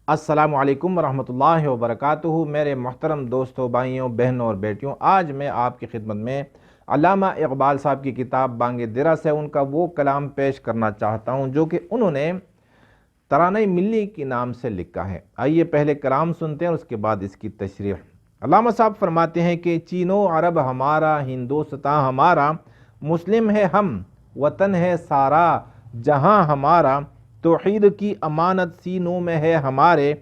السلام علیکم ورحمۃ اللہ وبرکاتہ۔ میرے محترم دوستوں، بھائیوں، بہنوں اور بیٹیوں، آج میں آپ کی خدمت میں علامہ اقبال صاحب کی کتاب بانگ درا سے ان کا وہ کلام پیش کرنا چاہتا ہوں جو کہ انہوں نے ترانہ ملی کے نام سے لکھا ہے۔ آئیے پہلے کلام سنتے ہیں اور اس کے بعد اس کی تشریح۔ علامہ صاحب فرماتے ہیں کہ چین و عرب ہمارا، ہندوستاں ہمارا، مسلم ہے ہم، وطن ہے سارا جہاں ہمارا، توحید کی امانت سینوں میں ہے ہمارے،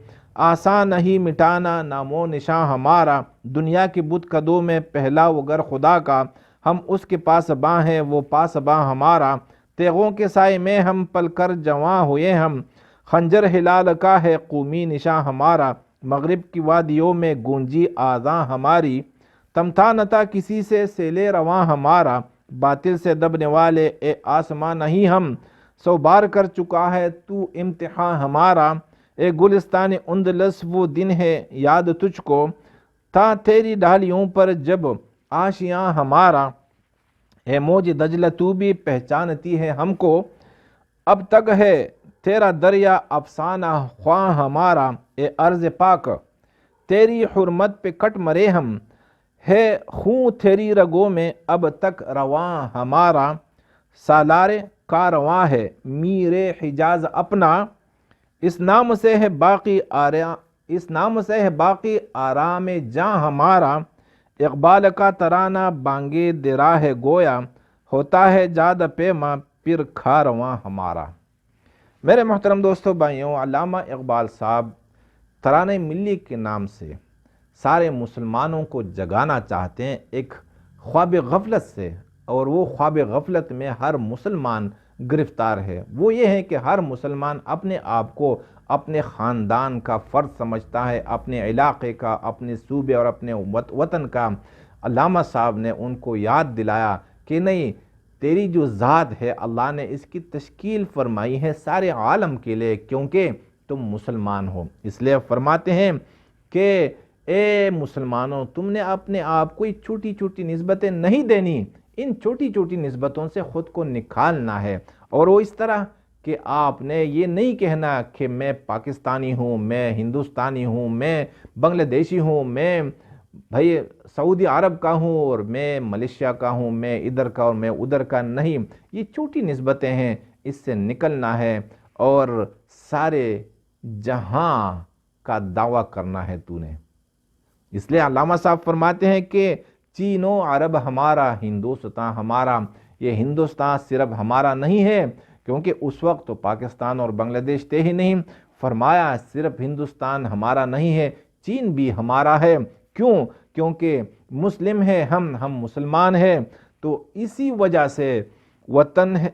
آسان نہیں مٹانا نام و نشاں ہمارا، دنیا کے بت کدوں میں پہلا وہ گر خدا کا، ہم اس کے پاس باں ہیں وہ پاس باں ہمارا، تیغوں کے سائے میں ہم پل کر جواں ہوئے ہم، خنجر ہلال کا ہے قومی نشاں ہمارا، مغرب کی وادیوں میں گونجی آذاں ہماری، تمتا نتا کسی سے سیلے رواں ہمارا، باطل سے دبنے والے اے آسمان نہیں ہم، سو بار کر چکا ہے تو امتحان ہمارا، اے گلستان اندلس وہ دن ہے یاد تجھ کو، تھا تیری ڈالیوں پر جب آشیاں ہمارا، اے موج دجلہ تو بھی پہچانتی ہے ہم کو، اب تک ہے تیرا دریا افسانہ خواں ہمارا، اے ارض پاک تیری حرمت پہ کٹ مرے ہم، ہے خون تیری رگوں میں اب تک رواں ہمارا، سالار کارواں ہے میر حجاز اپنا، اس نام سے ہے باقی آرام جاں ہمارا، اقبال کا ترانہ بانگ درا ہے گویا، ہوتا ہے جاد پیما پھر کھارواں ہمارا۔ میرے محترم دوستوں، بھائیوں، علامہ اقبال صاحب ترانہ ملی کے نام سے سارے مسلمانوں کو جگانا چاہتے ہیں ایک خواب غفلت سے، اور وہ خواب غفلت میں ہر مسلمان گرفتار ہے۔ وہ یہ ہے کہ ہر مسلمان اپنے آپ کو اپنے خاندان کا فرد سمجھتا ہے، اپنے علاقے کا، اپنے صوبے اور اپنے وطن کا۔ علامہ صاحب نے ان کو یاد دلایا کہ نہیں، تیری جو ذات ہے اللہ نے اس کی تشکیل فرمائی ہے سارے عالم کے لیے، کیونکہ تم مسلمان ہو۔ اس لیے فرماتے ہیں کہ اے مسلمانوں، تم نے اپنے آپ کو چھوٹی چھوٹی نسبتیں نہیں دینی، ان چھوٹی چھوٹی نسبتوں سے خود کو نکالنا ہے، اور وہ اس طرح کہ آپ نے یہ نہیں کہنا کہ میں پاکستانی ہوں، میں ہندوستانی ہوں، میں بنگلہ دیشی ہوں، میں بھائی سعودی عرب کا ہوں، اور میں ملیشیا کا ہوں، میں ادھر کا اور میں ادھر کا نہیں۔ یہ چھوٹی نسبتیں ہیں، اس سے نکلنا ہے اور سارے جہاں کا دعویٰ کرنا ہے تو نے۔ اس لیے علامہ صاحب فرماتے ہیں کہ چین و عرب ہمارا، ہندوستان ہمارا۔ یہ ہندوستان صرف ہمارا نہیں ہے، کیونکہ اس وقت تو پاکستان اور بنگلہ دیش تھے ہی نہیں۔ فرمایا صرف ہندوستان ہمارا نہیں ہے، چین بھی ہمارا ہے۔ کیوں؟ کیونکہ مسلم ہے ہم مسلمان ہیں، تو اسی وجہ سے وطن ہے،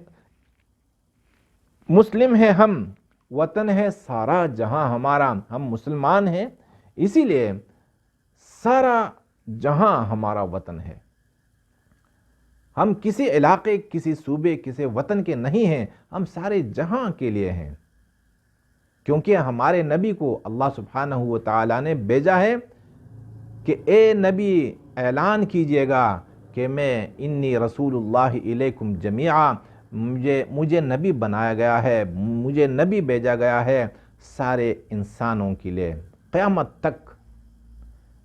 مسلم ہے ہم، وطن ہے سارا جہاں ہمارا۔ ہم مسلمان ہیں، اسی لیے سارا جہاں ہمارا وطن ہے۔ ہم کسی علاقے، کسی صوبے، کسی وطن کے نہیں ہیں، ہم سارے جہاں کے لیے ہیں، کیونکہ ہمارے نبی کو اللہ سبحانہ و تعالیٰ نے بھیجا ہے کہ اے نبی اعلان کیجئے گا کہ میں انی رسول اللہ الیکم جمیعا، مجھے نبی بنایا گیا ہے، مجھے نبی بھیجا گیا ہے سارے انسانوں کے لیے۔ قیامت تک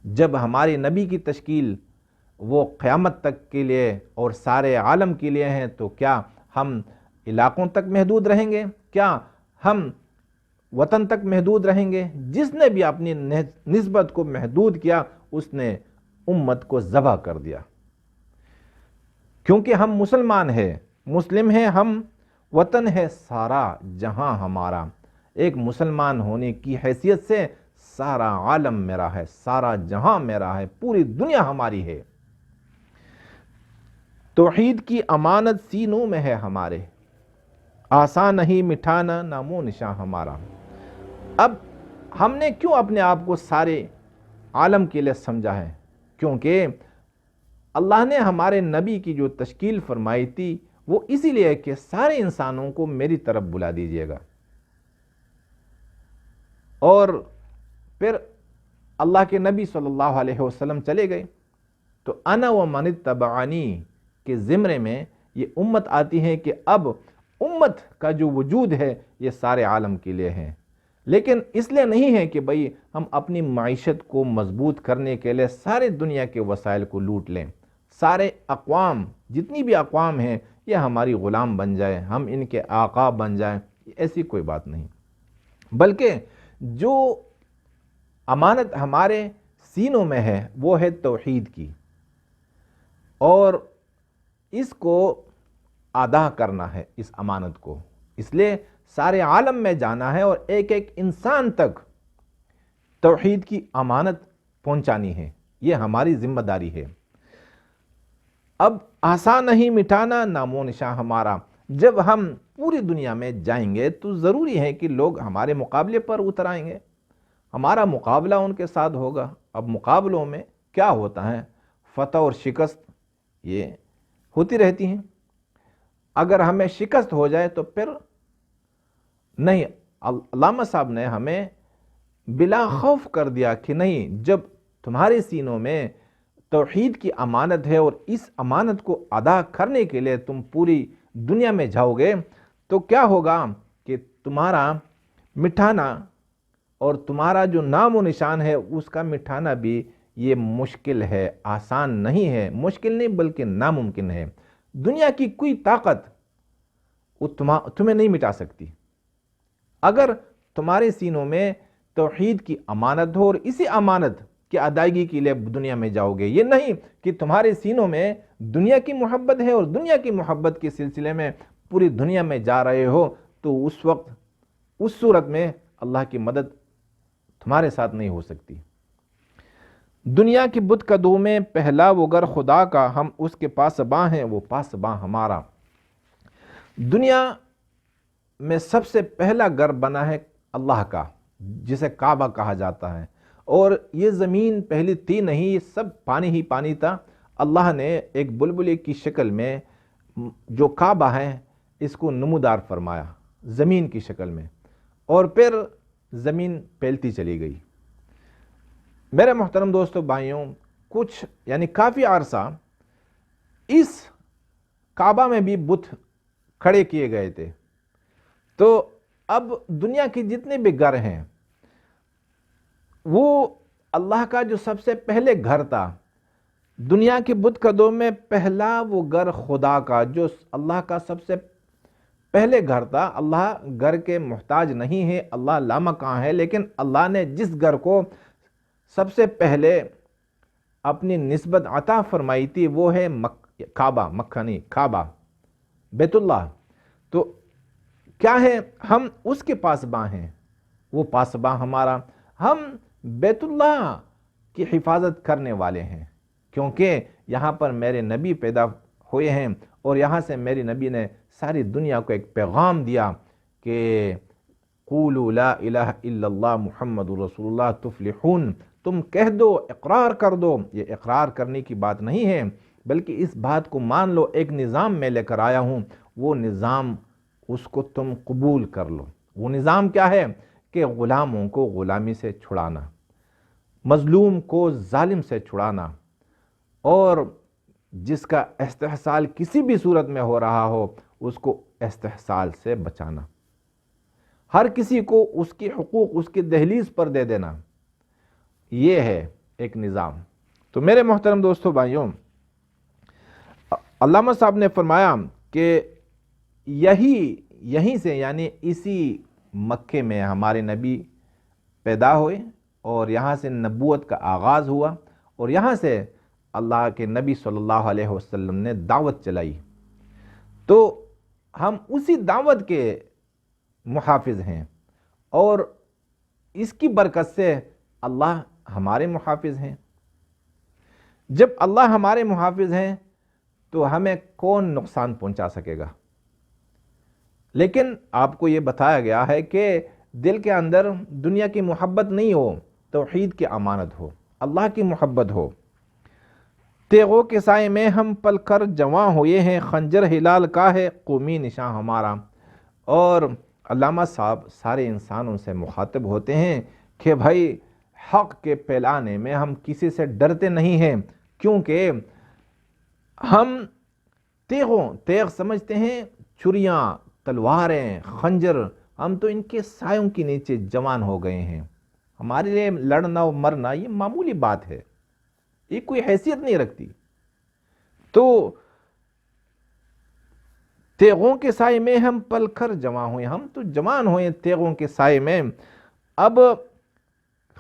جب ہمارے نبی کی تشکیل وہ قیامت تک کے لیے اور سارے عالم کے لیے ہیں، تو کیا ہم علاقوں تک محدود رہیں گے؟ کیا ہم وطن تک محدود رہیں گے؟ جس نے بھی اپنی نسبت کو محدود کیا، اس نے امت کو ذبح کر دیا، کیونکہ ہم مسلمان ہیں، مسلم ہیں ہم، وطن ہے سارا جہاں ہمارا۔ ایک مسلمان ہونے کی حیثیت سے سارا عالم میرا ہے، سارا جہاں میرا ہے، پوری دنیا ہماری ہے۔ توحید کی امانت سینوں میں ہے ہمارے، آسان نہیں مٹھانا نام و نشاں ہمارا۔ اب ہم نے کیوں اپنے آپ کو سارے عالم کے لیے سمجھا ہے؟ کیونکہ اللہ نے ہمارے نبی کی جو تشکیل فرمائی تھی وہ اسی لیے کہ سارے انسانوں کو میری طرف بلا دیجیے گا، اور پھر اللہ کے نبی صلی اللہ علیہ وسلم چلے گئے، تو انا و من اتبعنی کے زمرے میں یہ امت آتی ہے کہ اب امت کا جو وجود ہے یہ سارے عالم کے لیے ہے۔ لیکن اس لیے نہیں ہے کہ بھئی ہم اپنی معیشت کو مضبوط کرنے کے لیے سارے دنیا کے وسائل کو لوٹ لیں، سارے اقوام جتنی بھی اقوام ہیں یہ ہماری غلام بن جائے، ہم ان کے آقا بن جائیں، ایسی کوئی بات نہیں، بلکہ جو امانت ہمارے سینوں میں ہے وہ ہے توحید کی، اور اس کو ادا کرنا ہے، اس امانت کو، اس لیے سارے عالم میں جانا ہے اور ایک ایک انسان تک توحید کی امانت پہنچانی ہے، یہ ہماری ذمہ داری ہے۔ اب آسان نہیں مٹانا نام و نشاں ہمارا، جب ہم پوری دنیا میں جائیں گے تو ضروری ہے کہ لوگ ہمارے مقابلے پر اتر آئیں گے، ہمارا مقابلہ ان کے ساتھ ہوگا۔ اب مقابلوں میں کیا ہوتا ہے، فتح اور شکست یہ ہوتی رہتی ہیں، اگر ہمیں شکست ہو جائے تو پھر نہیں، علامہ صاحب نے ہمیں بلا خوف کر دیا کہ نہیں، جب تمہارے سینوں میں توحید کی امانت ہے اور اس امانت کو ادا کرنے کے لیے تم پوری دنیا میں جاؤ گے تو کیا ہوگا کہ تمہارا مٹھانا اور تمہارا جو نام و نشان ہے اس کا مٹھانا بھی یہ مشکل ہے، آسان نہیں ہے، مشکل نہیں بلکہ ناممکن ہے۔ دنیا کی کوئی طاقت تمہیں نہیں مٹا سکتی اگر تمہارے سینوں میں توحید کی امانت ہو اور اسی امانت کی ادائیگی کے لیے دنیا میں جاؤ گے۔ یہ نہیں کہ تمہارے سینوں میں دنیا کی محبت ہے اور دنیا کی محبت کے سلسلے میں پوری دنیا میں جا رہے ہو تو اس وقت اس صورت میں اللہ کی مدد تمہارے ساتھ نہیں ہو سکتی۔ دنیا کی بت کدوں میں پہلا وہ گھر خدا کا، ہم اس کے پاسباں ہیں وہ پاسباں ہمارا۔ دنیا میں سب سے پہلا گھر بنا ہے اللہ کا، جسے کعبہ کہا جاتا ہے، اور یہ زمین پہلی تھی نہیں، یہ سب پانی ہی پانی تھا۔ اللہ نے ایک بلبلے کی شکل میں جو کعبہ ہے اس کو نمودار فرمایا زمین کی شکل میں، اور پھر زمین پھیلتی چلی گئی۔ میرے محترم دوستو بھائیوں، کچھ یعنی کافی عرصہ اس کعبہ میں بھی بت کھڑے کیے گئے تھے، تو اب دنیا کے جتنے بھی گھر ہیں وہ اللہ کا جو سب سے پہلے گھر تھا، دنیا کے بت کدوں میں پہلا وہ گھر خدا کا جو اللہ کا سب سے پہلے گھر تھا۔ اللہ گھر کے محتاج نہیں ہے، اللہ لامکاں ہے، لیکن اللہ نے جس گھر کو سب سے پہلے اپنی نسبت عطا فرمائی تھی وہ ہے کعبہ، مکہ نہیں، کعبہ، بیت اللہ۔ تو کیا ہے، ہم اس کے پاسباں ہیں، وہ پاسباں ہمارا، ہم بیت اللہ کی حفاظت کرنے والے ہیں، کیونکہ یہاں پر میرے نبی پیدا ہوئے ہیں اور یہاں سے میری نبی نے ساری دنیا کو ایک پیغام دیا کہ قولوا لا الہ الا اللہ محمد رسول اللہ تفلحون، تم کہہ دو، اقرار کر دو۔ یہ اقرار کرنے کی بات نہیں ہے بلکہ اس بات کو مان لو، ایک نظام میں لے کر آیا ہوں، وہ نظام اس کو تم قبول کر لو۔ وہ نظام کیا ہے کہ غلاموں کو غلامی سے چھڑانا، مظلوم کو ظالم سے چھڑانا، اور جس کا استحصال کسی بھی صورت میں ہو رہا ہو اس کو استحصال سے بچانا، ہر کسی کو اس کی حقوق اس کی دہلیز پر دے دینا، یہ ہے ایک نظام۔ تو میرے محترم دوستو بھائیوں، علامہ صاحب نے فرمایا کہ یہیں سے یعنی اسی مکے میں ہمارے نبی پیدا ہوئے اور یہاں سے نبوت کا آغاز ہوا، اور یہاں سے اللہ کے نبی صلی اللہ علیہ وسلم نے دعوت چلائی، تو ہم اسی دعوت کے محافظ ہیں، اور اس کی برکت سے اللہ ہمارے محافظ ہیں۔ جب اللہ ہمارے محافظ ہیں تو ہمیں کون نقصان پہنچا سکے گا؟ لیکن آپ کو یہ بتایا گیا ہے کہ دل کے اندر دنیا کی محبت نہیں ہو، توحید کی امانت ہو، اللہ کی محبت ہو۔ تیغوں کے سائے میں ہم پل کر جواں ہوئے ہیں، خنجر ہلال کا ہے قومی نشاں ہمارا۔ اور علامہ صاحب سارے انسانوں سے مخاطب ہوتے ہیں کہ بھائی حق کے پھیلانے میں ہم کسی سے ڈرتے نہیں ہیں، کیونکہ ہم تیغ سمجھتے ہیں چھریاں، تلواریں، خنجر، ہم تو ان کے سایوں کے نیچے جوان ہو گئے ہیں، ہمارے لیے لڑنا و مرنا یہ معمولی بات ہے، یہ کوئی حیثیت نہیں رکھتی۔ تو تیغوں کے سائے میں ہم پل کر جوان ہوئے، ہم تو جوان ہوئے تیغوں کے سائے میں۔ اب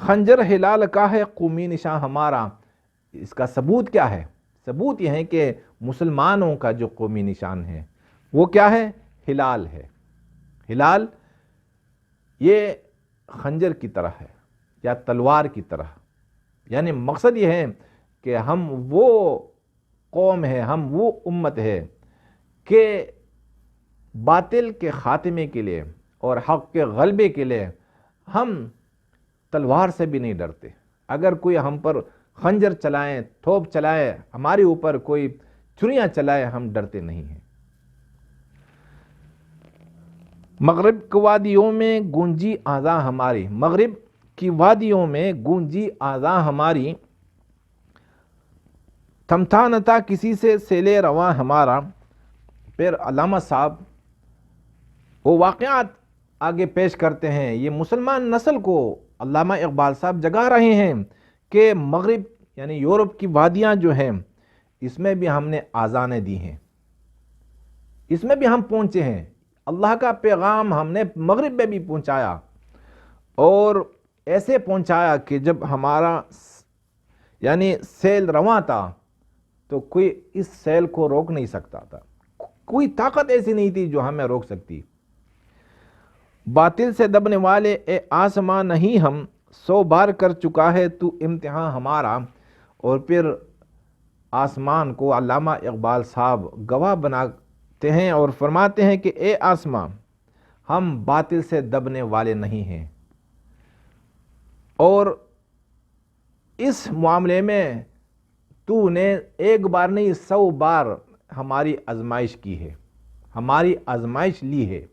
خنجر ہلال کا ہے قومی نشان ہمارا، اس کا ثبوت کیا ہے؟ ثبوت یہ ہے کہ مسلمانوں کا جو قومی نشان ہے وہ کیا ہے؟ ہلال ہے۔ ہلال یہ خنجر کی طرح ہے یا تلوار کی طرح، یعنی مقصد یہ ہے کہ ہم وہ قوم ہے، ہم وہ امت ہے کہ باطل کے خاتمے کے لیے اور حق کے غلبے کے لیے ہم تلوار سے بھی نہیں ڈرتے۔ اگر کوئی ہم پر خنجر چلائیں، تھوپ چلائے، ہمارے اوپر کوئی چھریاں چلائے، ہم ڈرتے نہیں ہیں۔ مغرب کی وادیوں میں گونجی آذاں ہماری، مغرب کی وادیوں میں گونجی آذاں ہماری، تھمتا نہ تھا کسی سے سیل رواں ہمارا۔ پھر علامہ صاحب وہ واقعات آگے پیش کرتے ہیں، یہ مسلمان نسل کو علامہ اقبال صاحب جگا رہے ہیں کہ مغرب یعنی یورپ کی وادیاں جو ہیں اس میں بھی ہم نے آذانیں دی ہیں، اس میں بھی ہم پہنچے ہیں، اللہ کا پیغام ہم نے مغرب میں بھی پہنچایا، اور ایسے پہنچایا کہ جب ہمارا یعنی سیل رواں تھا تو کوئی اس سیل کو روک نہیں سکتا تھا، کوئی طاقت ایسی نہیں تھی جو ہمیں روک سکتی۔ باطل سے دبنے والے اے آسمان نہیں ہم، 100 بار کر چکا ہے تو امتحان ہمارا۔ اور پھر آسمان کو علامہ اقبال صاحب گواہ بناتے ہیں اور فرماتے ہیں کہ اے آسمان، ہم باطل سے دبنے والے نہیں ہیں، اور اس معاملے میں تو نے ایک بار نہیں 100 بار ہماری آزمائش کی ہے، ہماری آزمائش لی ہے،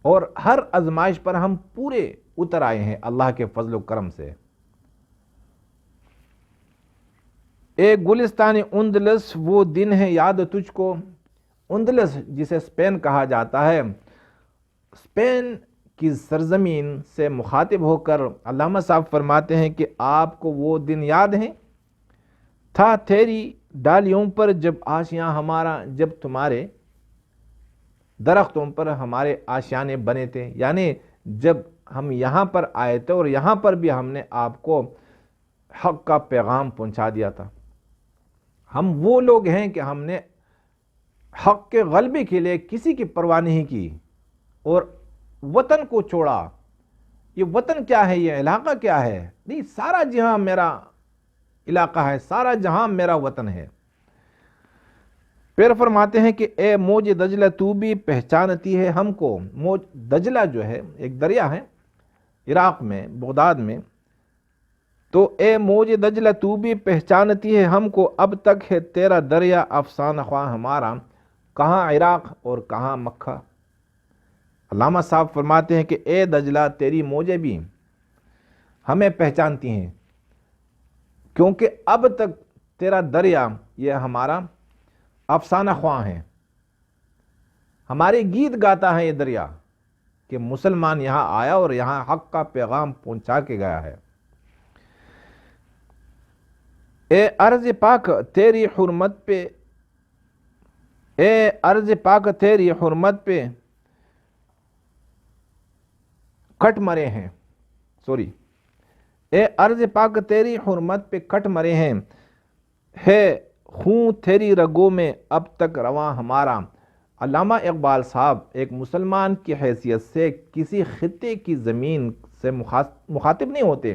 اور ہر آزمائش پر ہم پورے اتر آئے ہیں اللہ کے فضل و کرم سے۔ اے گلستان اندلس وہ دن ہے یاد تجھ کو، اندلس جسے اسپین کہا جاتا ہے، اسپین کی سرزمین سے مخاطب ہو کر علامہ صاحب فرماتے ہیں کہ آپ کو وہ دن یاد ہیں، تھا تیری ڈالیوں پر جب آشیاں ہمارا، جب تمہارے درختوں پر ہمارے آشیانے بنے تھے، یعنی جب ہم یہاں پر آئے تھے اور یہاں پر بھی ہم نے آپ کو حق کا پیغام پہنچا دیا تھا۔ ہم وہ لوگ ہیں کہ ہم نے حق کے غلبے کے لیے کسی کی پرواہ نہیں کی اور وطن کو چھوڑا۔ یہ وطن کیا ہے، یہ علاقہ کیا ہے؟ نہیں، سارا جہاں میرا علاقہ ہے، سارا جہاں میرا وطن ہے۔ پھر فرماتے ہیں کہ اے موج دجلہ تو بھی پہچانتی ہے ہم کو، موج دجلہ جو ہے ایک دریا ہے عراق میں، بغداد میں، تو اے موج دجلہ تو بھی پہچانتی ہے ہم کو، اب تک ہے تیرا دریا افسانہ خواہ ہمارا، کہاں عراق اور کہاں مکہ۔ علامہ صاحب فرماتے ہیں کہ اے دجلہ تیری موجیں بھی ہمیں پہچانتی ہیں، کیونکہ اب تک تیرا دریا یہ ہمارا افسانہ خواہ ہے، ہمارے گیت گاتا ہے یہ دریا کہ مسلمان یہاں آیا اور یہاں حق کا پیغام پہنچا کے گیا ہے۔ اے ارض پاک تیری حرمت پہ، اے ارض پاک تیری حرمت پہ کٹ مرے ہیں، اے ارض پاک تیری حرمت پہ کٹ مرے ہیں، ہے خون تیری رگوں میں اب تک رواں ہمارا۔ علامہ اقبال صاحب ایک مسلمان کی حیثیت سے کسی خطے کی زمین سے مخاطب نہیں ہوتے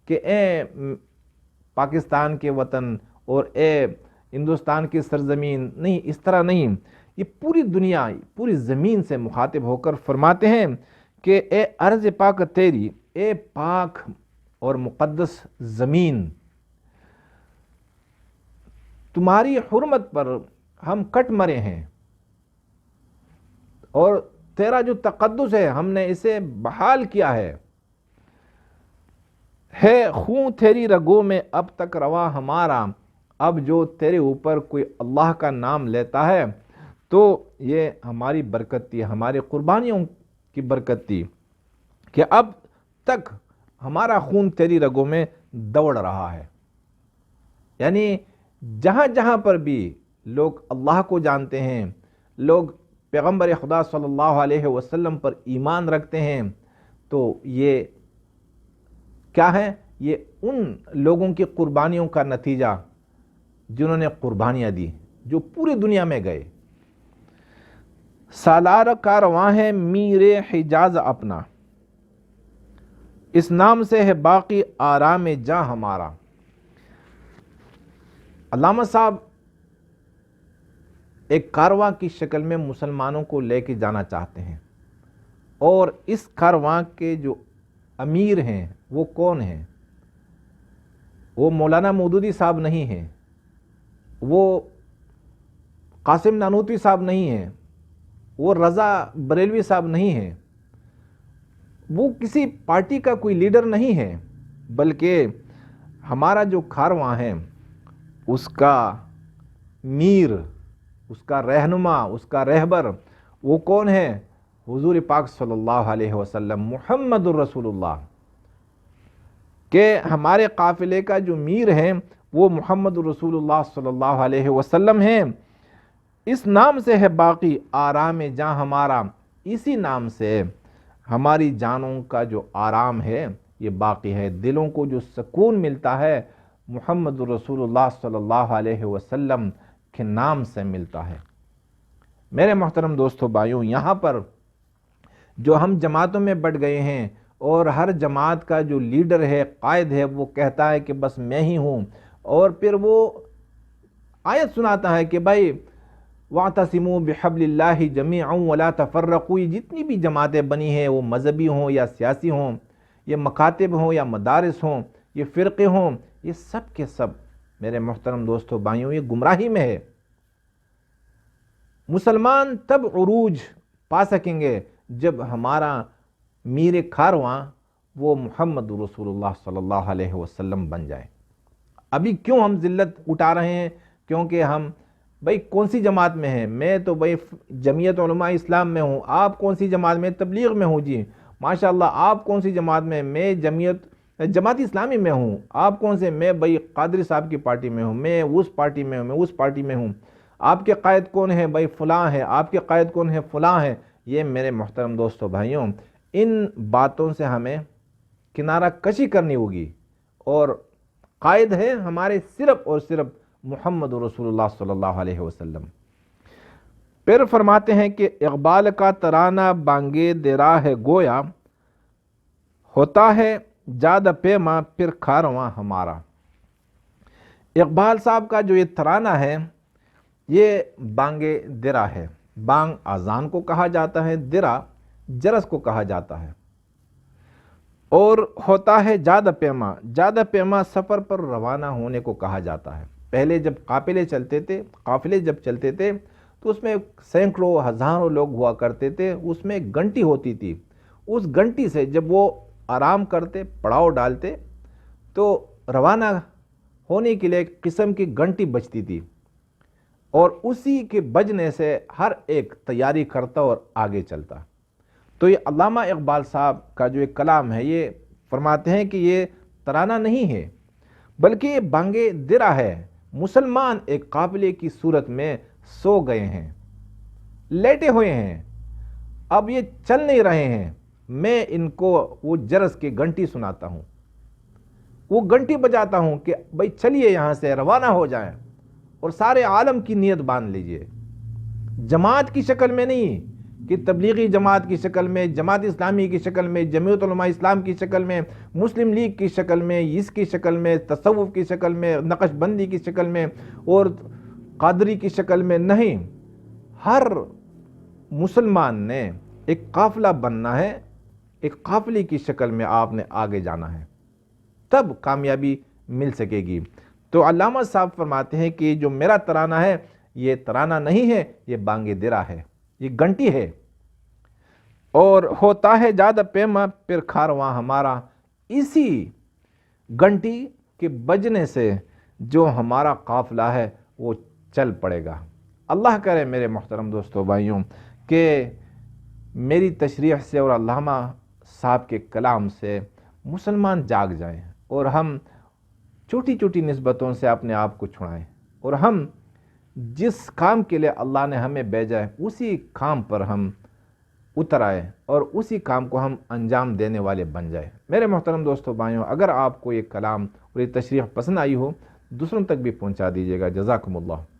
کہ اے پاکستان کے وطن اور اے ہندوستان کی سرزمین، نہیں، اس طرح نہیں، یہ پوری دنیا، پوری زمین سے مخاطب ہو کر فرماتے ہیں کہ اے ارض پاک تیری، اے پاک اور مقدس زمین، تمہاری حرمت پر ہم کٹ مرے ہیں، اور تیرا جو تقدس ہے ہم نے اسے بحال کیا ہے خون تیری رگوں میں اب تک رواں ہمارا۔ اب جو تیرے اوپر کوئی اللہ کا نام لیتا ہے تو یہ ہماری برکت تھی، ہماری قربانیوں کی برکت تھی کہ اب تک ہمارا خون تیری رگوں میں دوڑ رہا ہے۔ یعنی جہاں جہاں پر بھی لوگ اللہ کو جانتے ہیں، لوگ پیغمبر خدا صلی اللہ علیہ وسلم پر ایمان رکھتے ہیں، تو یہ کیا ہے؟ یہ ان لوگوں کی قربانیوں کا نتیجہ جنہوں نے قربانیاں دی، جو پوری دنیا میں گئے۔ سالار کارواں ہے میر حجاز اپنا، اس نام سے ہے باقی آرام جاں ہمارا۔ علامہ صاحب ایک کارواں کی شکل میں مسلمانوں کو لے کے جانا چاہتے ہیں، اور اس کارواں کے جو امیر ہیں وہ کون ہیں؟ وہ مولانا مودودی صاحب نہیں ہیں، وہ قاسم نانوتوی صاحب نہیں ہیں، وہ رضا بریلوی صاحب نہیں ہیں، وہ کسی پارٹی کا کوئی لیڈر نہیں ہے، بلکہ ہمارا جو کارواں ہے اس کا میر، اس کا رہنما، اس کا رہبر وہ کون ہے؟ حضور پاک صلی اللہ علیہ وسلم، محمد الرسول اللہ، کہ ہمارے قافلے کا جو میر ہیں وہ محمد الرسول اللہ صلی اللہ علیہ وسلم ہیں۔ اس نام سے ہے باقی آرام جاں ہمارا، اسی نام سے ہماری جانوں کا جو آرام ہے یہ باقی ہے، دلوں کو جو سکون ملتا ہے محمد الرسول اللہ صلی اللہ علیہ وسلم کے نام سے ملتا ہے۔ میرے محترم دوستو بھائیوں، یہاں پر جو ہم جماعتوں میں بٹ گئے ہیں اور ہر جماعت کا جو لیڈر ہے، قائد ہے، وہ کہتا ہے کہ بس میں ہی ہوں، اور پھر وہ آیت سناتا ہے کہ بھائی وَاعْتَصِمُوا بِحَبْلِ اللَّهِ جَمِيعًا وَلَا تَفَرَّقُوا۔ یہ جتنی بھی جماعتیں بنی ہیں، وہ مذہبی ہوں یا سیاسی ہوں، یہ مکاتب ہوں یا مدارس ہوں، یہ فرقے ہوں، یہ سب کے سب میرے محترم دوستو بھائیوں یہ گمراہی میں ہے۔ مسلمان تب عروج پا سکیں گے جب ہمارا میر کارواں وہ محمد رسول اللہ صلی اللہ علیہ وسلم بن جائے۔ ابھی کیوں ہم ذلت اٹھا رہے ہیں؟ کیونکہ ہم بھائی کون سی جماعت میں ہیں؟ میں تو بھائی جمعیت علماء اسلام میں ہوں۔ آپ کون سی جماعت میں؟ تبلیغ میں ہوں جی ماشاءاللہ۔ آپ کون سی جماعت میں؟ میں جماعت اسلامی میں ہوں۔ آپ کون سے؟ میں بھائی قادری صاحب کی پارٹی میں ہوں، میں اس پارٹی میں ہوں، میں اس پارٹی میں ہوں۔ آپ کے قائد کون ہیں؟ بھائی فلاں ہے۔ آپ کے قائد کون ہیں؟ فلاں ہے۔ یہ میرے محترم دوستو بھائیوں، ان باتوں سے ہمیں کنارہ کشی کرنی ہوگی، اور قائد ہے ہمارے صرف اور صرف محمد رسول اللہ صلی اللہ علیہ وسلم۔ پھر فرماتے ہیں کہ اقبال کا ترانہ بانگے دے راہ گویا، ہوتا ہے جاد پیما پھر کارواں ہمارا۔ اقبال صاحب کا جو یہ ترانہ ہے یہ بانگے درا ہے۔ بانگ اذان کو کہا جاتا ہے، درا جرس کو کہا جاتا ہے، اور ہوتا ہے جاد پیما۔ جاد پیما سفر پر روانہ ہونے کو کہا جاتا ہے۔ پہلے جب قافلے جب چلتے تھے تو اس میں سینکڑوں ہزاروں لوگ ہوا کرتے تھے، اس میں ایک گھنٹی ہوتی تھی، اس گھنٹی سے جب وہ آرام کرتے، پڑاؤ ڈالتے، تو روانہ ہونے کے لیے ایک قسم کی گھنٹی بجتی تھی، اور اسی کے بجنے سے ہر ایک تیاری کرتا اور آگے چلتا۔ تو یہ علامہ اقبال صاحب کا جو ایک کلام ہے، یہ فرماتے ہیں کہ یہ ترانہ نہیں ہے بلکہ یہ بانگے درا ہے۔ مسلمان ایک قافلے کی صورت میں سو گئے ہیں، لیٹے ہوئے ہیں، اب یہ چل نہیں رہے ہیں، میں ان کو وہ جرس کی گھنٹی سناتا ہوں، وہ گھنٹی بجاتا ہوں کہ بھائی چلیے یہاں سے روانہ ہو جائیں، اور سارے عالم کی نیت باندھ لیجئے، جماعت کی شکل میں نہیں کہ تبلیغی جماعت کی شکل میں، جماعت اسلامی کی شکل میں، جمعیت علماء اسلام کی شکل میں، مسلم لیگ کی شکل میں، اس کی شکل میں، تصوف کی شکل میں، نقش بندی کی شکل میں، اور قادری کی شکل میں نہیں۔ ہر مسلمان نے ایک قافلہ بننا ہے، ایک قافلے کی شکل میں آپ نے آگے جانا ہے، تب کامیابی مل سکے گی۔ تو علامہ صاحب فرماتے ہیں کہ جو میرا ترانہ ہے یہ ترانہ نہیں ہے، یہ بانگ درا ہے، یہ گھنٹی ہے، اور ہوتا ہے جاد پیما پھر کارواں ہمارا۔ اسی گھنٹی کے بجنے سے جو ہمارا قافلہ ہے وہ چل پڑے گا، اللہ کرے میرے محترم دوستو بھائیوں کہ میری تشریح سے اور علامہ صاحب کے کلام سے مسلمان جاگ جائیں اور ہم چھوٹی چھوٹی نسبتوں سے اپنے آپ کو چھڑائیں اور ہم جس کام کے لیے اللہ نے ہمیں بھیجا ہے اسی کام پر ہم اتر آئے اور اسی کام کو ہم انجام دینے والے بن جائے۔ میرے محترم دوستو بھائیوں، اگر آپ کو یہ کلام اور یہ تشریح پسند آئی ہو دوسروں تک بھی پہنچا دیجیے گا۔ جزاکم اللہ۔